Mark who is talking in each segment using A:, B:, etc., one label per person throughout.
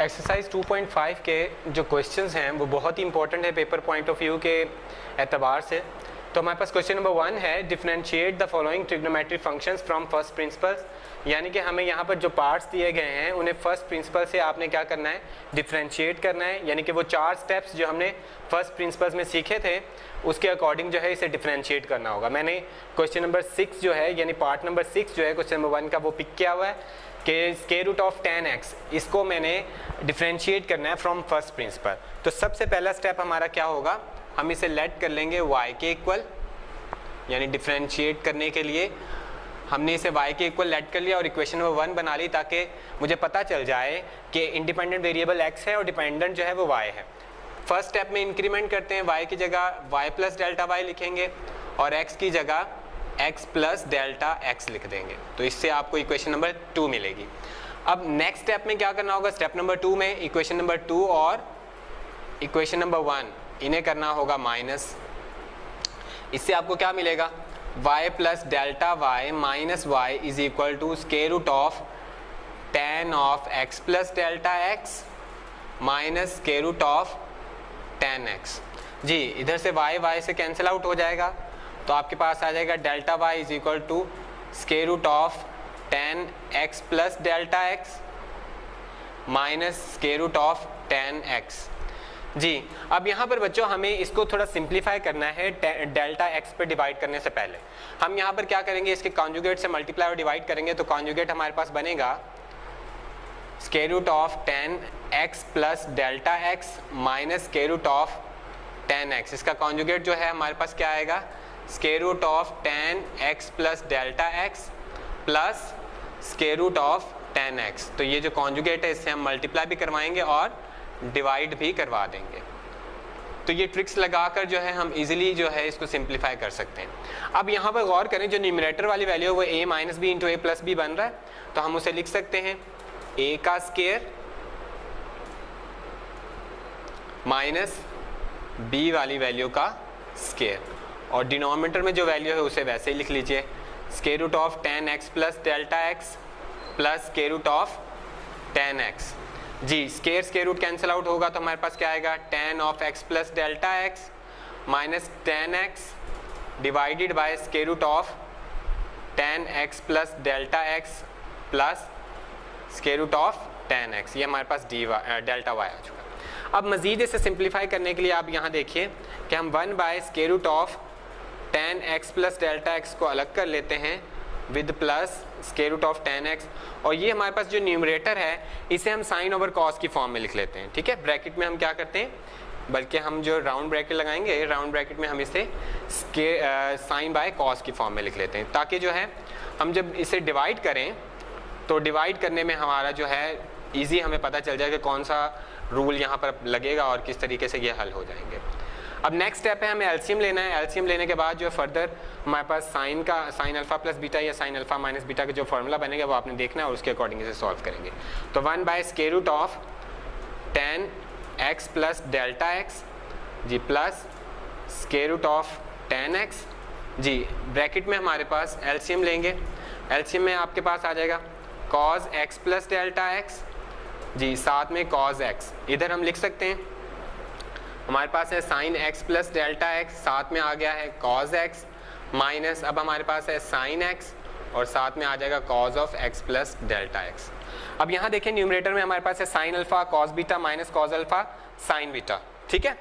A: Exercise 2.5 के जो questions हैं वो बहुत ही इंपॉर्टेंट है पेपर पॉइंट ऑफ व्यू के एतबार से। तो हमारे पास क्वेश्चन नंबर 1 है, differentiate the following trigonometric functions from first principles. यानी कि हमें यहाँ पर जो पार्ट्स दिए गए हैं उन्हें फर्स्ट प्रिंसिपल से आपने क्या करना है, डिफरेंशिएट करना है। यानी कि वो 4 स्टेप्स जो हमने फर्स्ट प्रिंसिपल्स में सीखे थे उसके अकॉर्डिंग जो है इसे डिफरेंशिएट करना होगा। मैंने क्वेश्चन नंबर 6 जो है यानी पार्ट नंबर 6 जो है क्वेश्चन नंबर 1 का वो पिक किया हुआ है कि स्क्वायर रूट ऑफ 10x, इसको मैंने डिफरेंशिएट करना है फ्रॉम फर्स्ट प्रिंसिपल। तो सबसे पहला स्टेप हमारा क्या होगा, हम इसे लेट कर लेंगे y के इक्वल, यानी डिफरेंशिएट करने के लिए हमने इसे y के इक्वल लेट कर लिया और इक्वेशन नंबर 1 बना ली ताकि मुझे पता चल जाए कि इंडिपेंडेंट वेरिएबल x है और डिपेंडेंट जो है वो y है। फर्स्ट स्टेप में इंक्रीमेंट करते हैं, y की जगह y प्लस डेल्टा y लिखेंगे और x की जगह x प्लस डेल्टा x लिख देंगे। तो इससे आपको इक्वेशन नंबर 2 मिलेगी। अब नेक्स्ट स्टेप में क्या करना होगा, स्टेप नंबर 2 में इक्वेशन नंबर 2 और इक्वेशन नंबर 1 इन्हें करना होगा माइनस। इससे आपको क्या मिलेगा, y plus delta y minus y is equal to square root of tan of x plus delta x minus square root of tan x। जी, इधर से y से कैंसिल आउट हो जाएगा तो आपके पास आ जाएगा delta y is equal to square root of tan x plus delta x minus square root of tan x। जी, अब यहाँ पर बच्चों हमें इसको थोड़ा सिंप्लीफाई करना है डेल्टा x पे डिवाइड करने से पहले। हम यहाँ पर क्या करेंगे, इसके कॉन्जुगेट से मल्टीप्लाई और डिवाइड करेंगे तो कॉन्जुगेट हमारे पास बनेगा square root of tan x plus delta x minus square root of tan x। इसका कॉन्जुगेट जो है हमारे पास क्या आएगा, square root of tan x plus delta x plus square root of tan x। तो ये जो कॉन्जुगेट है इससे हम मल्टीप्लाई भी करवाएंगे और डिवाइड भी करवा देंगे। तो ये ट्रिक्स लगाकर जो है हम इजीली जो है इसको सिंप्लीफाई कर सकते हैं। अब यहाँ पर गौर करें, जो न्यूमरेटर वाली वैल्यू है वो a minus B into A plus B बन रहा है, तो हम उसे लिख सकते हैं a का स्क्वायर माइनस b वाली वैल्यू का स्क्वायर, और डिनोमिनेटर में जो वैल्यू है उसे वैसे ही लिख लीजिए, square root of tan x plus delta x plus square root of tan x। जी, स्क्वायर रूट कैंसिल आउट होगा तो हमारे पास क्या आएगा, tan of x plus delta x minus tan x divided by square root of tan x plus delta x plus square root of tan x। ये हमारे पास delta y आ चुका। अब मजीद इसे सिंप्लीफाई करने के लिए आप यहाँ देखिए कि हम 1 by square root of tan x plus delta x को अलग कर लेते हैं with plus square root of tan x, और ये हमारे पास जो न्यूमरेटर है इसे हम साइन ओवर कॉस की फॉर्म में लिख लेते हैं। ठीक है, ब्रैकेट में हम क्या करते हैं, बल्कि हम जो राउंड ब्रैकेट लगाएंगे राउंड ब्रैकेट में हम इसे साइन बाय कॉस की फॉर्म में लिख लेते हैं, ताकि जो है हम जब इसे डिवाइड करें तो डिवाइड करने में हमारा जो है ईजी हमें पता चल जाए कि कौन सा रूल यहाँ पर लगेगा और किस तरीके से ये हल हो जाएंगे। अब नेक्स्ट स्टेप है, हमें एलसीएम लेना है। एलसीएम लेने के बाद जो फर्दर हमारे पास साइन अल्फा प्लस बीटा या साइन अल्फा माइनस बीटा का जो फॉर्मूला बनेगा वो आपने देखना है और उसके अकॉर्डिंग इसे सॉल्व करेंगे। तो 1 by square root of tan x plus delta x जी plus square root of tan x। जी, ब्रैकेट में हमारे पास एलसीएम लेंगे, एलसीएम में आपके पास आ जाएगा cos x plus delta x जी साथ में cos x। इधर हम लिख सकते हैं, हमारे पास है sin x plus delta x, साथ में आ गया है cos x माइनस, अब हमारे पास है sin x और साथ में आ जाएगा cos of x plus delta x। अब यहाँ देखें न्यूमरेटर में हमारे पास है sin alpha cos beta minus cos alpha sin beta. ठीक है,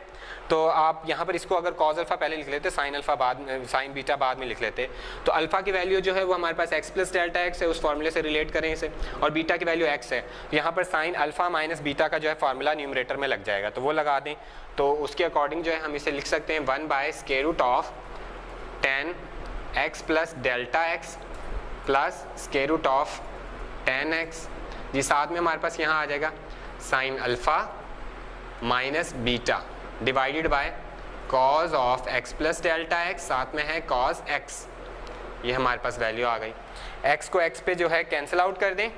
A: तो आप यहाँ पर इसको अगर cos अल्फा पहले लिख लेते, sin अल्फा बाद में, sin बीटा बाद में लिख लेते, तो अल्फा की वैल्यू जो है वो हमारे पास x प्लस डेल्टा x है, उस फॉर्मूले से रिलेट करें इसे, और बीटा की वैल्यू x है। यहाँ पर sin अल्फा माइनस बीटा का जो है फार्मूला न्यूमरेटर में लग जाएगा, तो वो लगा दें। तो उसके अकॉर्डिंग जो है हम इसे लिख सकते हैं 1 by square root of tan x plus delta x plus square root of tan x जी साथ में हमारे पास यहाँ आ जाएगा sin alpha minus beta divided by cos of x plus delta x, साथ में है cos x। ये हमारे पास वैल्यू आ गई। x को x पे जो है कैंसिल आउट कर दें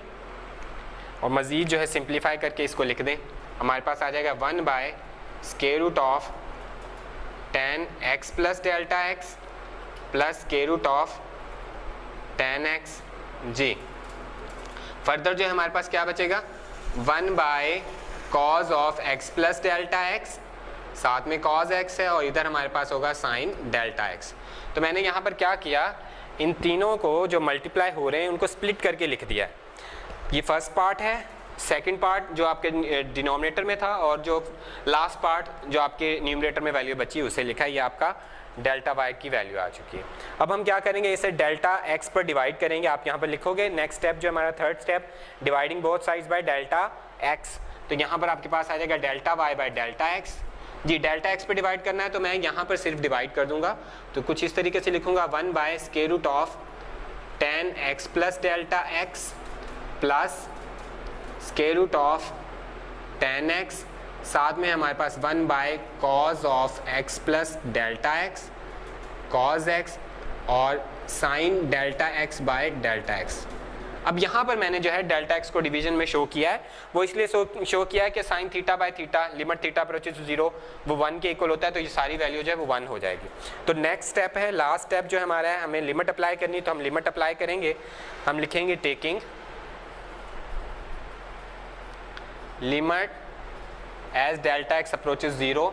A: और मज़ीद जो है सिंप्लीफाई करके इसको लिख दें, हमारे पास आ जाएगा 1 by square root of tan x plus delta x plus square root of tan x। जी, फर्दर जो है हमारे पास क्या बचेगा, 1 by cos of x plus delta x, साथ में कॉज x है और इधर हमारे पास होगा साइन डेल्टा x। तो मैंने यहाँ पर क्या किया, इन तीनों को जो मल्टीप्लाई हो रहे हैं उनको स्प्लिट करके लिख दिया। ये फर्स्ट पार्ट है, सेकंड पार्ट जो आपके डिनोमिनेटर में था और जो लास्ट पार्ट जो आपके न्यूमरेटर में वैल्यू बची उसे लिखा। ये आपका डेल्टा y की वैल्यू आ चुकी है। अब हम क्या करेंगे, इसे डेल्टा x पर डिवाइड करेंगे। आप यहाँ पर लिखोगे नेक्स्ट स्टेप जो हमारा third step, dividing both sides by delta x। तो यहाँ पर आपके पास आ जाएगा delta y by delta x। जी डेल्टा x पे डिवाइड करना है तो मैं यहाँ पर सिर्फ डिवाइड कर दूंगा। तो कुछ इस तरीके से लिखूंगा 1 by square root of 10x plus delta x plus square root of 10x, साथ में हमारे पास 1 by cos of x plus delta x, cos x और sine delta x by delta x। अब यहाँ पर मैंने जो है डेल्टा x को डिवीजन में शो किया है, वो इसलिए शो किया है कि sine theta by theta limit theta approaches to 0 वो 1 के इक्वल होता है, तो ये सारी वैल्यू जो है वो 1 हो जाएगी। तो नेक्स्ट स्टेप है, लास्ट स्टेप जो हमारा है, हमें लिमिट अप्लाई करनी, तो हम लिमिट अप्लाई करेंगे। हम लिखेंगे taking limit as delta x approaches 0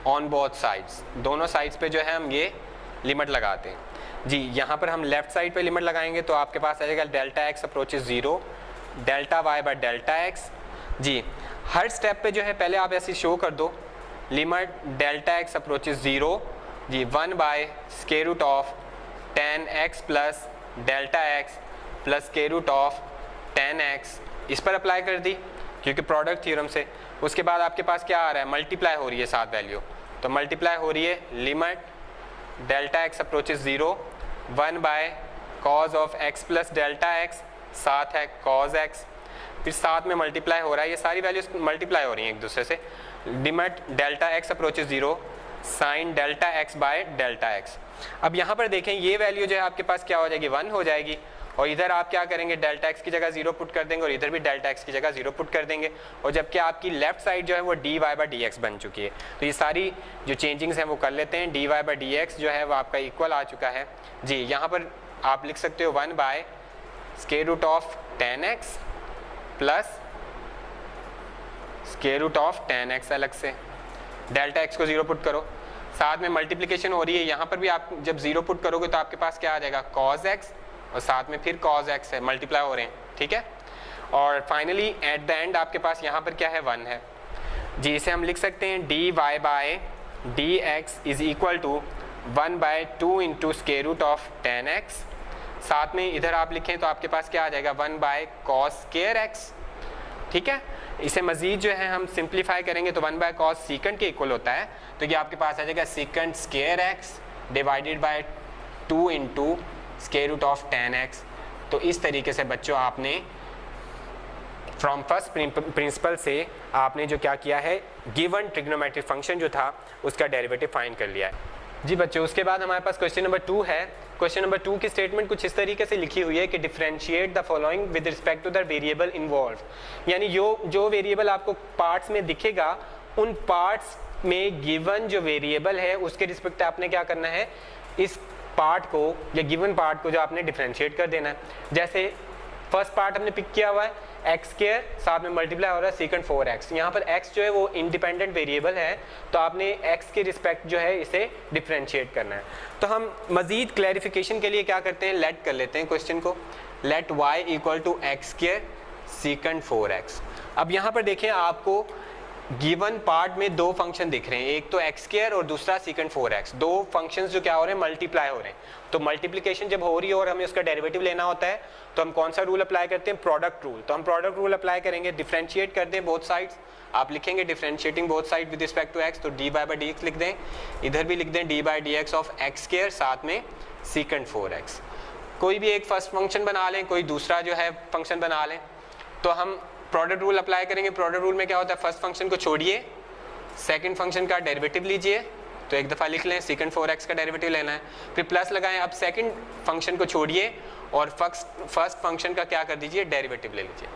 A: on both sides, दोनों साइड्स पे जो है हम ये लिमिट लगाते हैं। जी यहाँ पर हम लेफ्ट साइड पे लिमिट लगाएंगे तो आपके पास आ जाएगा delta x approaches 0 delta y by delta x। जी हर स्टेप पे जो है पहले आप ऐसे शो कर दो, लिमिट डेल्टा x अप्रोचेस 0 जी 1 by square root of 10x plus delta x plus square root of 10x, इस पर अप्लाई कर दी क्योंकि प्रोडक्ट थ्योरम से। उसके बाद आपके पास क्या आ रहा है, मल्टीप्लाई हो रही है साथ वैल्यू, तो मल्टीप्लाई हो रही है limit delta x approaches 0 1 by cos of x plus delta x, साथ है कॉज x, फिर साथ में मल्टीप्लाई हो रहा है, ये सारी वैल्यूज मल्टीप्लाई हो रही हैं एक दूसरे से। Limit delta x approaches 0 sign delta x by delta x। अब यहाँ पर देखें ये वैल्यू जो है आपके पास क्या हो जाएगी, 1 हो जाएगी, और इधर आप क्या करेंगे, डेल्टा x की जगह 0 पुट कर देंगे और इधर भी डेल्टा x की जगह 0 पुट कर देंगे, और जबकि आपकी लेफ्ट साइड जो है वो dy बाय dx बन चुकी है। तो ये सारी जो चेंजिंग्स हैं वो कर लेते हैं। dy बाय dx जो है वो आपका इक्वल आ चुका है। जी यहाँ पर आप लिख सकते हो 1 by square root of 10x plus square root of 10x, अलग से डेल्टा x को 0 पुट करो, साथ में मल्टीप्लिकेशन हो रही है, यहाँ पर भी आप जब 0 पुट करोगे तो आपके पास क्या आ जाएगा, cos x और साथ में फिर cos x है, मल्टीप्लाई हो रहे हैं, ठीक है। और फाइनली एट द एंड आपके पास यहाँ पर क्या है, 1 है। जी इसे हम लिख सकते हैं dy by dx is equal to 1 by 2 into square root of 10x, साथ में इधर आप लिखें तो आपके पास क्या आ जाएगा, 1 बाय cos स्क्वायर x, ठीक है। इसे मजीद जो है हम सिंप्लीफाई करेंगे तो 1 बाय cos सीकेंट के इक्वल होता है, तो ये आपके पास आ जाएगा secant square x divided by 2 into square root of 10x। तो इस तरीके से बच्चों आपने फ्रॉम फर्स्ट प्रिंसिपल से आपने जो क्या किया है, गिवन ट्रिग्नोमेट्रिक फंक्शन जो था उसका डेरिवेटिव फाइंड कर लिया है। जी बच्चों उसके बाद हमारे पास क्वेश्चन नंबर 2 है। क्वेश्चन नंबर 2 की स्टेटमेंट कुछ इस तरीके से लिखी हुई है कि differentiate the following with respect to the variable involve, यानी जो वेरिएबल आपको पार्ट्स में दिखेगा उन पार्ट्स में गिवन जो वेरिएबल है उसके रिस्पेक्ट आपने क्या करना है, इस पार्ट को या गिवन पार्ट को जो आपने डिफरेंशिएट कर देना है। जैसे फर्स्ट पार्ट हमने पिक किया हुआ है एक्स स्क्वायर, साथ में मल्टीप्लाई हो रहा है सीकेंट 4x। यहाँ पर x जो है वो इंडिपेंडेंट वेरिएबल है, तो आपने x के रिस्पेक्ट जो है इसे डिफरेंशिएट करना है। तो हम मजीद क्लैरिफिकेशन के लिए क्या करते हैं, लेट कर लेते हैं क्वेश्चन को, let y equal to x square secant 4x। अब यहाँ पर देखें आपको गिवन पार्ट में दो फंक्शन दिख रहे हैं, एक तो एक्स स्क्वायर और दूसरा सीकेंट 4x। दो फंक्शंस जो क्या हो रहे हैं, मल्टीप्लाई हो रहे हैं। तो मल्टीप्लिकेशन जब हो रही है और हमें उसका डेरिवेटिव लेना होता है तो हम कौन सा रूल अप्लाई करते हैं, प्रोडक्ट रूल। तो हम प्रोडक्ट रूल अप्लाई करेंगे, डिफरेंशिएट कर दें बोथ साइड्स। आप लिखेंगे differentiating both side with respect to x, तो dy बाय dx लिख दें, इधर भी लिख दें dy by dx of x square साथ में सीकेंट 4x। कोई भी एक फर्स्ट फंक्शन बना लें, कोई दूसरा जो है फंक्शन बना लें। तो हम प्रोडक्ट रूल अप्लाई करेंगे। प्रोडक्ट रूल में क्या होता है, फर्स्ट फंक्शन को छोड़िए, सेकंड फंक्शन का डेरिवेटिव लीजिए, तो एक दफ़ा लिख लें सीकेंट 4x का डेरिवेटिव लेना है, फिर प्लस लगाएं। अब सेकंड फंक्शन को छोड़िए और फर्स्ट फंक्शन का क्या कर दीजिए, डेरिवेटिव ले लीजिए।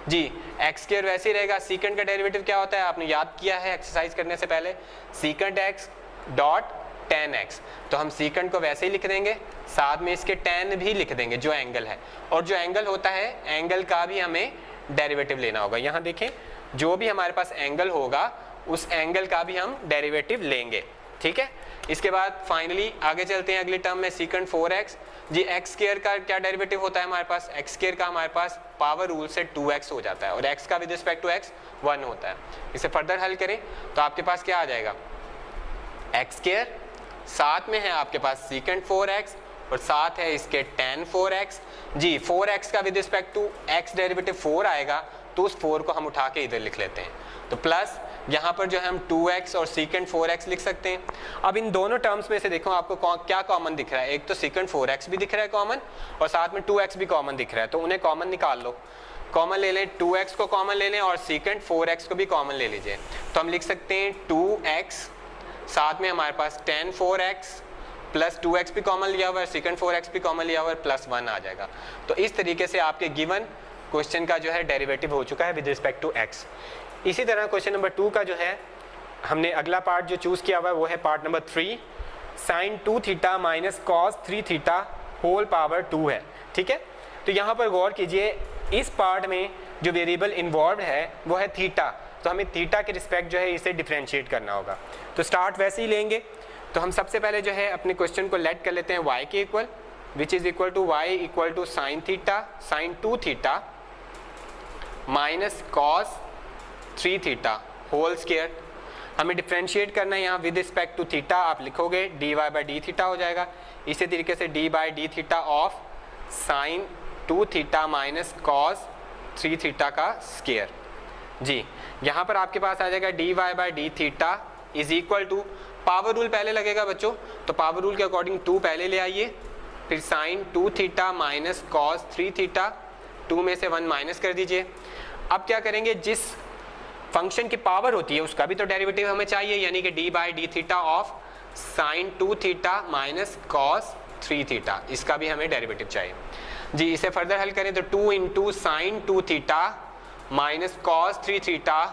A: जी एक्स स्क्वायर वैसे ही रहेगा, सीकेंट का डेरिवेटिव क्या होता है आपने याद किया है एक्सरसाइज करने से पहले, सीकेंट x डॉट 10x। तो हम सीकेंट को वैसे ही लिख देंगे, साथ में इसके tan भी लिख देंगे जो एंगल है, और जो एंगल होता है एंगल का भी हमें डेरिवेटिव लेना होगा। यहाँ देखें जो भी हमारे पास एंगल होगा उस एंगल का भी हम डेरिवेटिव लेंगे, ठीक है। इसके बाद फाइनली आगे चलते हैं अगले टर्म में सीकेंट 4x। जी एक्स स्क्वायर का क्या डेरिवेटिव होता है हमारे पास, एक्स स्क्वायर का हमारे पास पावर रूल से 2x हो जाता है और x का विद रिस्पेक्ट टू x 1 होता है। इसे फर्दर हल करें तो आपके पास क्या आ जाएगा, एक्स स्क्वायर, साथ में है आपके पास सीकेंट 4x और साथ है इसके tan 4x। जी 4x का with respect to x derivative 4 आएगा तो उस 4 को हम उठा के इधर लिख लेते हैं, तो प्लस यहाँ पर जो है हम 2x और सीकेंट 4x लिख सकते हैं। अब इन दोनों टर्म्स में से देखो आपको क्या कॉमन दिख रहा है, एक तो सीकेंट 4x भी दिख रहा है कॉमन और साथ में 2x भी कॉमन दिख रहा है, तो उन्हें कॉमन निकाल लो, कॉमन ले लें, 2x को कॉमन ले लें और सीकेंट 4x को भी कॉमन ले लीजिए। तो हम लिख सकते हैं 2x, साथ में हमारे पास tan 4x प्लस 2x भी कॉमन लिया हुआ है, सीकेंट 4x भी कॉमन लिया हुआ है, प्लस 1 आ जाएगा। तो इस तरीके से आपके गिवन क्वेश्चन का जो है डेरिवेटिव हो चुका है विद रिस्पेक्ट टू x। इसी तरह क्वेश्चन नंबर 2 का जो है हमने अगला पार्ट जो चूज किया हुआ है वो है part number 3, sin 2 theta minus cos 3 theta whole power 2 है, ठीक है। तो यहाँ पर गौर कीजिए, इस पार्ट में जो वेरिएबल इन्वॉल्व है वो है थीटा, तो हमें थीटा के रिस्पेक्ट जो है इसे डिफरेंशिएट करना होगा। तो स्टार्ट वैसे ही लेंगे, तो हम सबसे पहले जो है अपने क्वेश्चन को लेट कर लेते हैं y के equal, which is equal to y equal to sine theta sine 2 theta minus cos 3 theta whole square. हमें डिफरेंशिएट करना है यहाँ विद रिस्पेक्ट टू थीटा, आप लिखोगे dy बाई डी थीटा हो जाएगा। इसी तरीके से d by d theta of sine 2 theta minus cos 3 theta का स्क्वायर। जी यहाँ पर आपके पास आ जाएगा dy by d theta is equal to, power rule पहले लगेगा बच्चों, तो पावर रूल के अकॉर्डिंग 2 पहले ले आइए, फिर sine 2 theta minus cos 3 theta, 2 में से 1 माइनस कर दीजिए। अब क्या करेंगे, जिस फंक्शन की पावर होती है उसका भी तो डेरिवेटिव हमें चाहिए, यानी कि d by d theta of sine 2 theta minus cos 3 theta, इसका भी हमें डेरिवेटिव चाहिए। जी इसे फर्दर हल करें तो 2 into sine 2 theta minus cos 3 theta,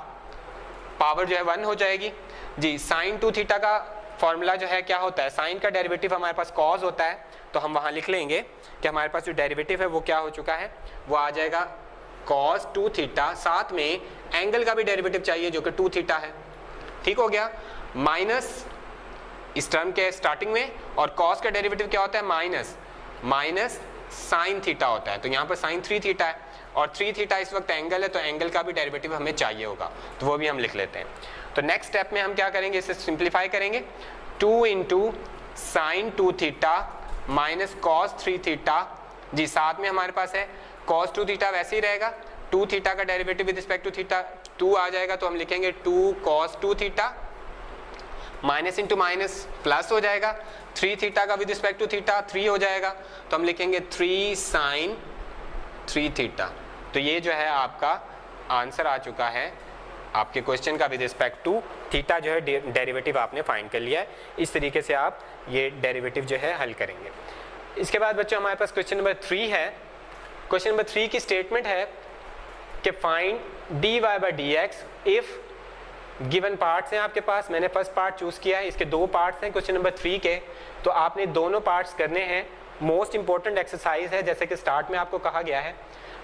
A: power जो है 1 हो जाएगी। जी साइन 2 थीटा का फॉर्मूला जो है क्या होता है, साइन का डेरिवेटिव हमारे पास कॉस होता है, तो हम वहाँ लिख लेंगे कि हमारे पास जो डेरिवेटिव है वो क्या हो चुका है, वो आ जाएगा कॉस 2 थीटा, साथ में एंगल का भी डेरिवेटिव चाहिए जो कि 2 थीटा है, ठीक हो गया, माइनस इस टर्म के स्टार्टिंग में, और कॉस का डेरिवेटिव क्या होता है, माइनस साइन थीटा होता है, तो यहाँ पर साइन 3 थीटा है और 3 थीटा इस वक्त एंगल है, तो एंगल का भी डेरिवेटिव हमें चाहिए होगा, तो वो भी हम लिख लेते हैं। तो नेक्स्ट स्टेप में हम क्या करेंगे, इसे सिंप्लीफाई करेंगे, 2 into sine 2 theta minus cos 3 theta. जी साथ में हमारे पास है कॉस 2 थीटा वैसे ही रहेगा, 2 थीटा का derivative with respect to theta 2 आ जाएगा, तो हम लिखेंगे 2 cos 2 theta, minus into minus plus हो जाएगा, 3 थीटा का विद रिस्पेक्ट टू थीटा 3 हो जाएगा, तो हम लिखेंगे 3 साइन 3 थीटा। तो ये जो है आपका आंसर आ चुका है आपके क्वेश्चन का विद रिस्पेक्ट टू थीटा, जो है डेरिवेटिव आपने फाइंड कर लिया है। इस तरीके से आप ये डेरिवेटिव जो है हल करेंगे। इसके बाद बच्चों हमारे पास क्वेश्चन नंबर 3 है। क्वेश्चन नंबर 3 की स्टेटमेंट है कि find dy by d x if given parts हैं आपके पास। मैंने फर्स्ट पार्ट चूज किया है, इसके 2 पार्ट्स हैं क्वेश्चन नंबर 3 के, तो आपने दोनों पार्ट्स करने हैं। मोस्ट इंपॉर्टेंट एक्सरसाइज है, जैसे कि स्टार्ट में आपको कहा गया है,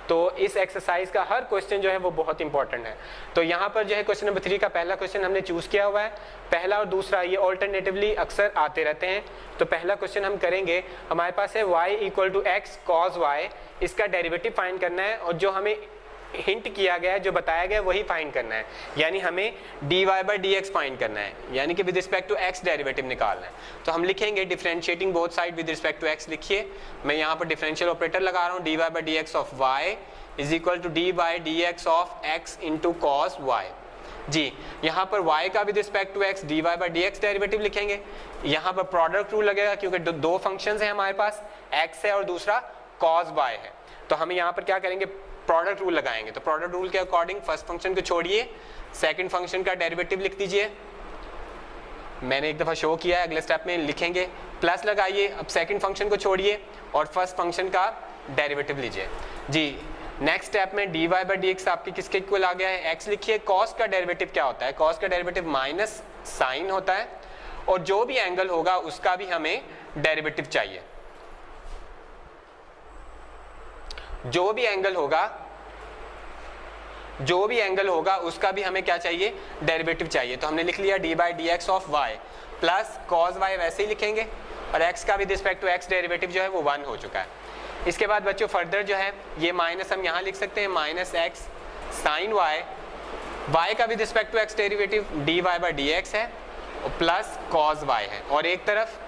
A: तो इस एक्सरसाइज का हर क्वेश्चन जो है वो बहुत इंपॉर्टेंट है। तो यहाँ पर जो है क्वेश्चन नंबर 3 का पहला क्वेश्चन हमने चूज किया हुआ है, पहला और दूसरा ये ऑल्टरनेटिवली अक्सर आते रहते हैं। तो पहला क्वेश्चन हम करेंगे, हमारे पास है y equal to x cos y, इसका डेरिवेटिव फाइंड करना है और जो हमें हिंट किया गया है, जो बताया गया है वही फाइंड करना है, यानी हमें dy by d x find करना है, यानी कि with respect to x derivative निकालना है। तो हम लिखेंगे differentiating both side with respect to x। लिखिए, मैं यहाँ पर डिफरेंशियल ऑपरेटर लगा रहा हूँ, dy by d x of y is equal to d by d x of x into cos y. जी यहाँ पर y का with respect to x dy by d x derivative लिखेंगे। यहाँ पर प्रोडक्ट रूल लगेगा क्योंकि दो फंक्शंस हैं हमारे पास, x है और दूसरा cos y है, तो हम यहाँ पर क्या करेंगे, प्रोडक्ट रूल लगाएंगे। तो प्रोडक्ट रूल के अकॉर्डिंग फर्स्ट फंक्शन को छोड़िए, सेकंड फंक्शन का डेरिवेटिव लिख दीजिए। मैंने एक दफ़ा शो किया है, अगले स्टेप में लिखेंगे, प्लस लगाइए। अब सेकंड फंक्शन को छोड़िए और फर्स्ट फंक्शन का डेरिवेटिव लीजिए। जी नेक्स्ट स्टेप में dy बाई डी एक्स आपके किसके इक्वल आ गया है, x लिखिए। कॉस का डेरिवेटिव क्या होता है, कॉस का डेरिवेटिव माइनस साइन होता है, और जो भी एंगल होगा उसका भी हमें डेरिवेटिव चाहिए। जो भी एंगल होगा जो भी एंगल होगा उसका भी हमें क्या चाहिए, डेरिवेटिव चाहिए। तो हमने लिख लिया d by d x of y plus cos y, वैसे ही लिखेंगे, और एक्स का भी रिस्पेक्ट टू एक्स डेरिवेटिव जो है वो 1 हो चुका है। इसके बाद बच्चों फर्दर जो है ये माइनस हम यहाँ लिख सकते हैं, minus x sine y, y का भी respect to x derivative d y by d x है और प्लस कॉज वाई है, और एक तरफ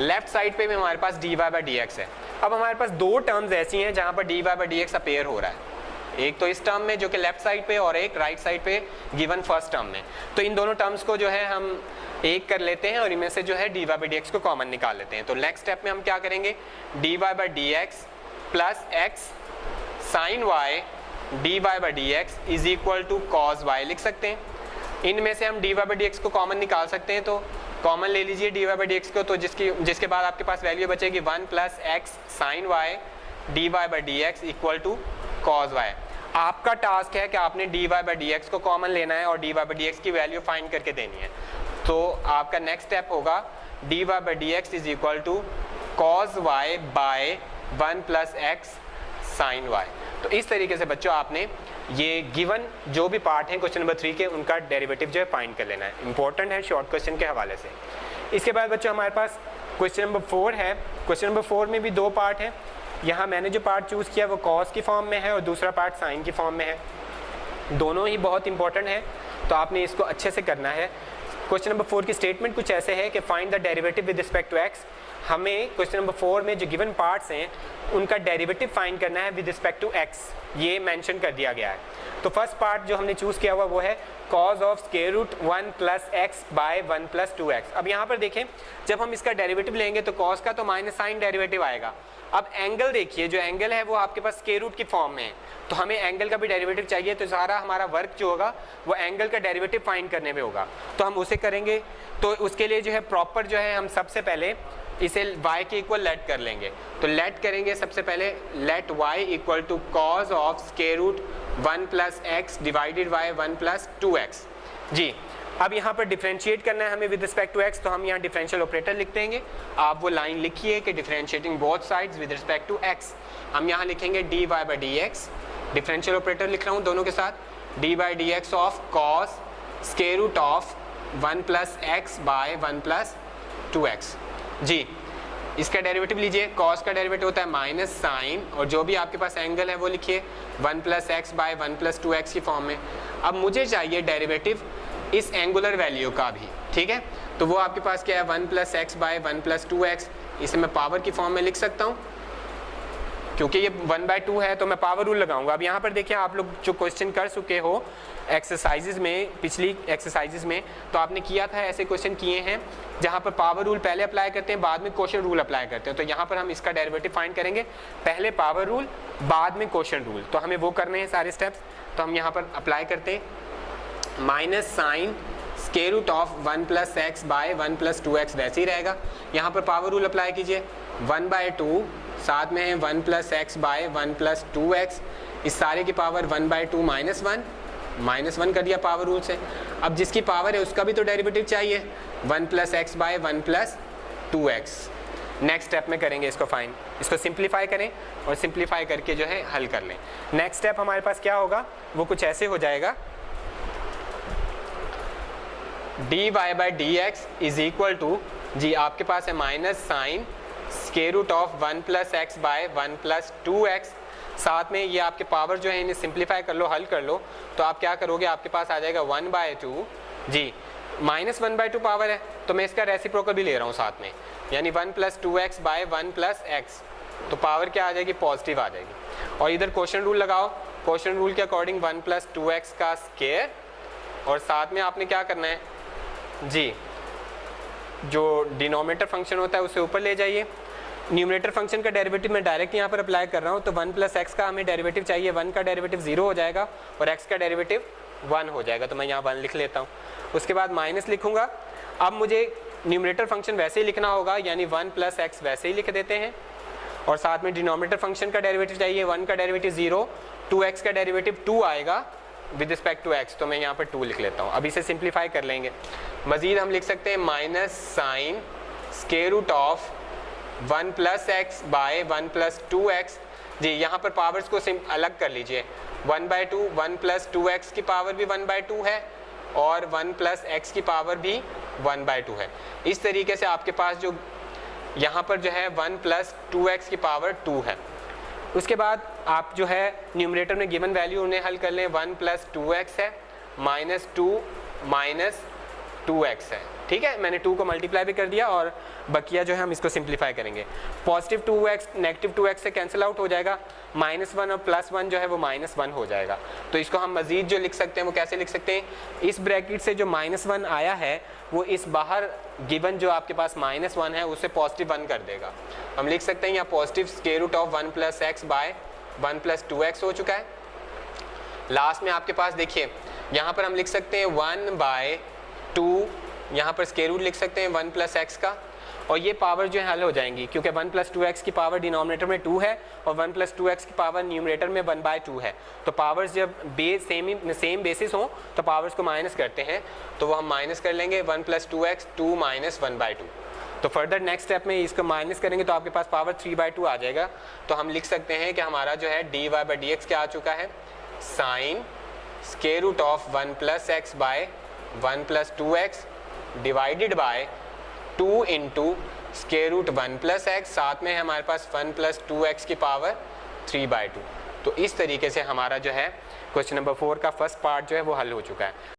A: लेफ्ट साइड पे भी हमारे पास d y by d x है। अब हमारे पास दो टर्म्स ऐसी हैं जहाँ पर d y by d x appear हो रहा है, एक तो इस टर्म में जो कि लेफ्ट साइड पे और एक राइट साइड पे गिवन फर्स्ट टर्म में। तो इन दोनों टर्म्स को जो है हम एक कर लेते हैं और इनमें से जो है d y by d x को कॉमन निकाल लेते हैं। तो नेक्स्ट स्टेप में हम क्या करेंगे, d y by d x plus x sine y d y by d x is equal to cos y लिख सकते हैं। इनमें से हम d y by d x को कॉमन निकाल सकते हैं, तो कॉमन ले लीजिए d y by d x को, तो जिसके बाद आपके पास वैल्यू बचेगी 1 plus x sine y d y by d x equal to cos Y. आपका टास्क है कि आपने d y by d x को कॉमन लेना है और d y by d x की वैल्यू फाइंड करके देनी है। तो आपका नेक्स्ट स्टेप होगा d y by d x is equal to cos y by 1 plus x sine y. तो इस तरीके से बच्चों आपने ये गिवन जो भी पार्ट हैं क्वेश्चन नंबर 3 के, उनका डेरिवेटिव जो है फाइंड कर लेना है। इंपॉर्टेंट है शॉर्ट क्वेश्चन के हवाले से। इसके बाद बच्चों हमारे पास क्वेश्चन नंबर 4 है। क्वेश्चन नंबर 4 में भी दो पार्ट हैं। यहाँ मैंने जो पार्ट चूज़ किया वो कॉस की फॉर्म में है और दूसरा पार्ट साइन की फॉर्म में है। दोनों ही बहुत इंपॉर्टेंट है, तो आपने इसको अच्छे से करना है। क्वेश्चन नंबर 4 की स्टेटमेंट कुछ ऐसे है कि find the derivative with respect to x. हमें क्वेश्चन नंबर 4 में जो गिवन पार्ट्स हैं उनका डेरिवेटिव फाइंड करना है विद रिस्पेक्ट टू एक्स, ये मेंशन कर दिया गया है। तो फर्स्ट पार्ट जो हमने चूज़ किया हुआ वो है cos of square root 1 plus x by 1 plus 2x। अब यहाँ पर देखें, जब हम इसका डेरिवेटिव लेंगे तो कॉस का तो माइनस साइन डेरिवेटिव आएगा। अब एंगल देखिए, जो एंगल है वो आपके पास स्क्वायर रूट की फॉर्म में है, तो हमें एंगल का भी डेरिवेटिव चाहिए। तो सारा हमारा वर्क जो होगा वो एंगल का डेरिवेटिव फाइंड करने में होगा, तो हम उसे करेंगे। तो उसके लिए जो है प्रॉपर जो है हम सबसे पहले इसे y के इक्वल लेट कर लेंगे। तो लेट करेंगे सबसे पहले, let y equal to cos of square root 1 plus x divided by 1 plus 2x। जी, अब यहाँ पर डिफरेंशिएट करना है हमें विद रिस्पेक्ट टू x, तो हम यहाँ डिफरेंशियल ऑपरेटर लिख देंगे। आप वो लाइन लिखिए कि differentiating both sides with respect to x। हम यहाँ लिखेंगे d y by d x, differential operator लिख रहा हूँ दोनों के साथ, d by d x of cos square root of 1 plus x by 1 plus 2x। जी, इसका डेरिवेटिव लीजिए। कॉस का डेरिवेटिव होता है माइनस साइन, और जो भी आपके पास एंगल है वो लिखिए 1 plus x by 1 plus 2x की फॉर्म में। अब मुझे चाहिए डेरिवेटिव इस एंगुलर वैल्यू का भी, ठीक है। तो वो आपके पास क्या है, 1 plus x by 1 plus 2x। इसे मैं पावर की फॉर्म में लिख सकता हूँ, क्योंकि ये 1/2 है तो मैं पावर रूल लगाऊंगा। अब यहाँ पर देखिए, आप लोग जो क्वेश्चन कर चुके हो एक्सरसाइजेज में, पिछली एक्सरसाइजेज में, तो आपने किया था, ऐसे क्वेश्चन किए हैं जहाँ पर पावर रूल पहले अप्लाई करते हैं, बाद में क्वोशंट रूल अप्लाई करते हैं। तो यहाँ पर हम इसका डेरिवेटिव फाइंड करेंगे, पहले पावर रूल बाद में क्वोशंट रूल। तो हमें वो करने हैं सारे स्टेप्स। तो हम यहाँ पर अप्लाई करते हैं, minus sine square root of 1 plus x by 1 plus 2x वैसे ही रहेगा। यहाँ पर पावर रूल अप्लाई कीजिए, 1/2 साथ में है 1 plus x by 1 plus 2x। इस सारे की पावर 1/2 माइनस 1 कर दिया पावर रूल से। अब जिसकी पावर है उसका भी तो डेरिवेटिव चाहिए, 1 plus x by 1 plus 2x। Next step में करेंगे इसको फाइंड, इसको सिंप्लीफाई करें और सिंप्लीफाई करके जो है हल कर लें। नेक्स्ट स्टेप हमारे पास क्या होगा, वो कुछ ऐसे हो जाएगा, d y by d x is equal to, जी आपके पास है minus sine square root of 1 plus x by 1 plus 2x। साथ में ये आपके पावर जो है इन्हें सिंप्लीफाई कर लो, हल कर लो, तो आप क्या करोगे, आपके पास आ जाएगा 1/2। जी, माइनस 1/2 पावर है, तो मैं इसका रेसिप्रोकल भी ले रहा हूँ साथ में, यानी 1 plus 2x by 1 plus x। तो पावर क्या आ जाएगी, पॉजिटिव आ जाएगी। और इधर क्वोशंट रूल लगाओ, क्वोशंट रूल के अकॉर्डिंग 1 प्लस 2x का स्क्वायर, और साथ में आपने क्या करना है जी, जो डिनोमिनेटर फंक्शन होता है उसे ऊपर ले जाइए। न्यूमरेटर फंक्शन का डेरिवेटिव मैं डायरेक्ट यहाँ पर अप्लाई कर रहा हूँ, तो 1 प्लस एक्स का हमें डेरिवेटिव चाहिए, 1 का डेरिवेटिव 0 हो जाएगा और x का डेरिवेटिव 1 हो जाएगा, तो मैं यहाँ 1 लिख लेता हूँ। उसके बाद माइनस लिखूँगा। अब मुझे न्यूमरेटर फंक्शन वैसे ही लिखना होगा, यानी 1 प्लस एक्स वैसे ही लिख देते हैं, और साथ में डिनोमिनेटर फंक्शन का डेरिवेटिव चाहिए, 1 का डेरिवेटिव 0, 2x का डेरिवेटिव 2 आएगा विद रिस्पेक्ट टू x, तो मैं यहाँ पर 2 लिख लेता हूँ। अब इसे सिंप्लीफाई कर लेंगे। मजीद हम लिख सकते हैं minus sine square root of 1 plus x by 1 plus 2x। जी यहाँ पर पावर्स को अलग कर लीजिए, 1/2, 1 प्लस 2x की पावर भी 1/2 है और 1 प्लस x की पावर भी 1/2 है। इस तरीके से आपके पास जो यहाँ पर जो है 1 प्लस 2x की पावर 2 है। उसके बाद आप जो है न्यूमरेटर में गिवन वैल्यू उन्हें हल कर लें, 1 प्लस 2x है माइनस 2 माइनस 2x है, ठीक है। मैंने 2 को मल्टीप्लाई भी कर दिया और बकिया जो है हम इसको सिंप्लीफाई करेंगे। पॉजिटिव 2x नेगेटिव 2x से कैंसिल आउट हो जाएगा, -1 और +1 जो है वो -1 हो जाएगा। तो इसको हम मजीद जो लिख सकते हैं वो कैसे लिख सकते हैं, इस ब्रैकेट से जो -1 आया है वो इस बाहर गिवन जो आपके पास -1 है उसे पॉजिटिव 1 कर देगा। हम लिख सकते हैं यहाँ positive square root of 1 plus x by 1 plus 2x हो चुका है। लास्ट में आपके पास देखिए यहाँ पर हम लिख सकते हैं 1/2, यहाँ पर स्क्वायर रूट लिख सकते हैं 1 प्लस x का, और ये पावर जो है हल हो जाएंगी क्योंकि 1 प्लस 2x की पावर डिनोमिनेटर में 2 है और 1 प्लस 2x की पावर न्यूमरेटर में 1/2 है। तो पावर्स जब सेम बेसिस हो तो पावर्स को माइनस करते हैं, तो वो हम माइनस कर लेंगे 1 प्लस 2x 2 माइनस 1/2। तो फर्दर नेक्स्ट स्टेप में इसको माइनस करेंगे तो आपके पास पावर 3/2 आ जाएगा। तो हम लिख सकते हैं कि हमारा जो है dy/dx क्या आ चुका है, sine square root of 1 plus x by 1 plus 2x divided by 2 into square root 1 plus x, साथ में हमारे पास 1 प्लस 2x की पावर 3/2। तो इस तरीके से हमारा जो है क्वेश्चन नंबर 4 का फर्स्ट पार्ट जो है वो हल हो चुका है।